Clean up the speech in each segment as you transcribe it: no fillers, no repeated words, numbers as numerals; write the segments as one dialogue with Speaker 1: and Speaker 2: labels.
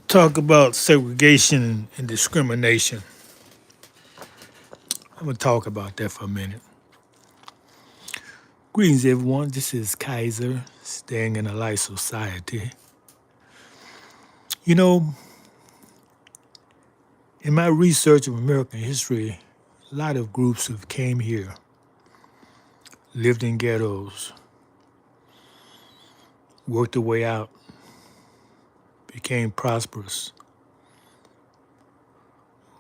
Speaker 1: Talk about segregation and discrimination. I'm going to talk about that for a minute. Greetings, everyone. This is Kaiser, staying in a light society. You know, in my research of American history, a lot of groups have came here, lived in ghettos, worked their way out, became prosperous,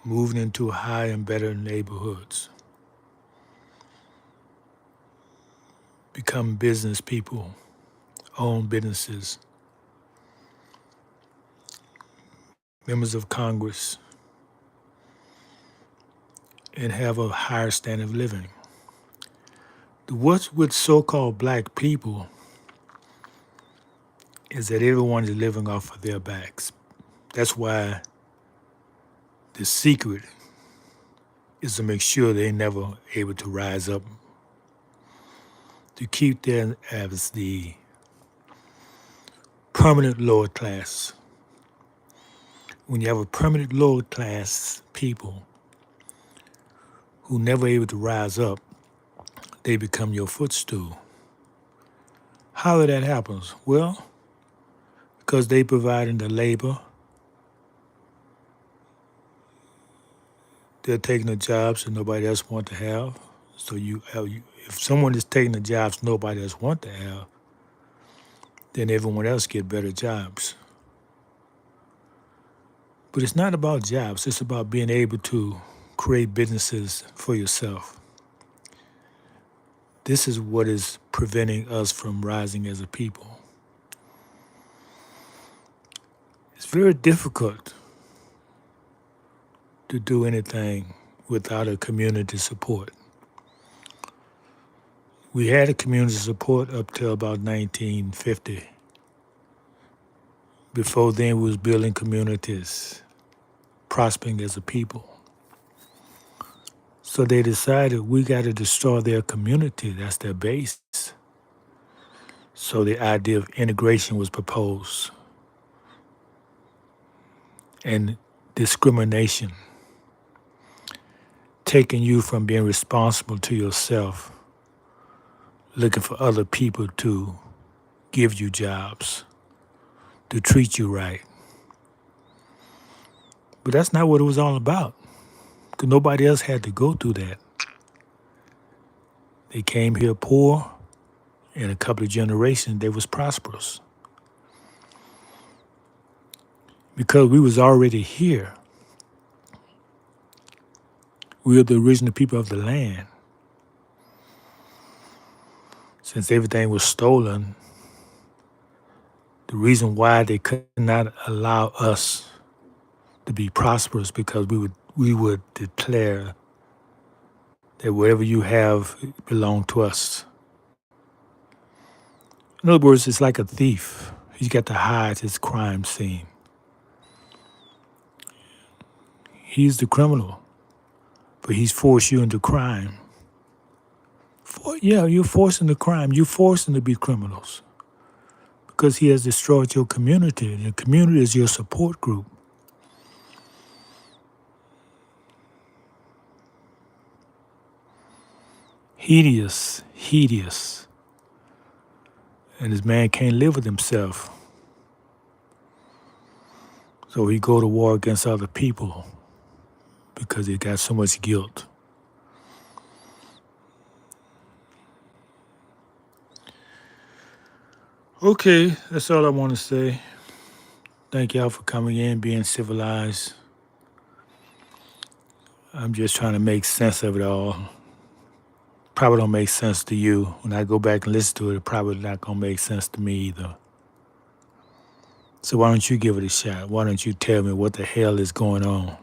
Speaker 1: moved into high and better neighborhoods, become business people, own businesses, members of Congress, and have a higher standard of living. What's with so-called black people is that everyone is living off of their backs. That's why the secret is to make sure they're never able to rise up, to keep them as the permanent lower class. When you have a permanent lower class people who never able to rise up, they become your footstool. How that happens? Well, because they providing the labor, they're taking the jobs that nobody else want to have. So if someone is taking the jobs nobody else want to have, then everyone else get better jobs. But it's not about jobs. It's about being able to create businesses for yourself. This is what is preventing us from rising as a people. It's very difficult to do anything without a community support. We had a community support up till about 1950. Before then, we was building communities, prospering as a people. So they decided we got to destroy their community. That's their base. So the idea of integration was proposed. And discrimination, taking you from being responsible to yourself, looking for other people to give you jobs, to treat you right. But that's not what it was all about, because nobody else had to go through that. They came here poor. In a couple of generations, they was prosperous. Because we was already here. We are the original people of the land. Since everything was stolen, the reason why they could not allow us to be prosperous because we would declare that whatever you have belonged to us. In other words, it's like a thief. He's got to hide his crime scene. He's the criminal, but he's forced you into crime. You're forcing the crime. You're forcing to be criminals because he has destroyed your community. And the community is your support group. Hideous. And this man can't live with himself. So he go to war against other people because he got so much guilt. Okay, that's all I want to say. Thank y'all for coming in, being civilized. I'm just trying to make sense of it all. Probably don't make sense to you. When I go back and listen to it, it probably not going to make sense to me either. So why don't you give it a shot? Why don't you tell me what the hell is going on?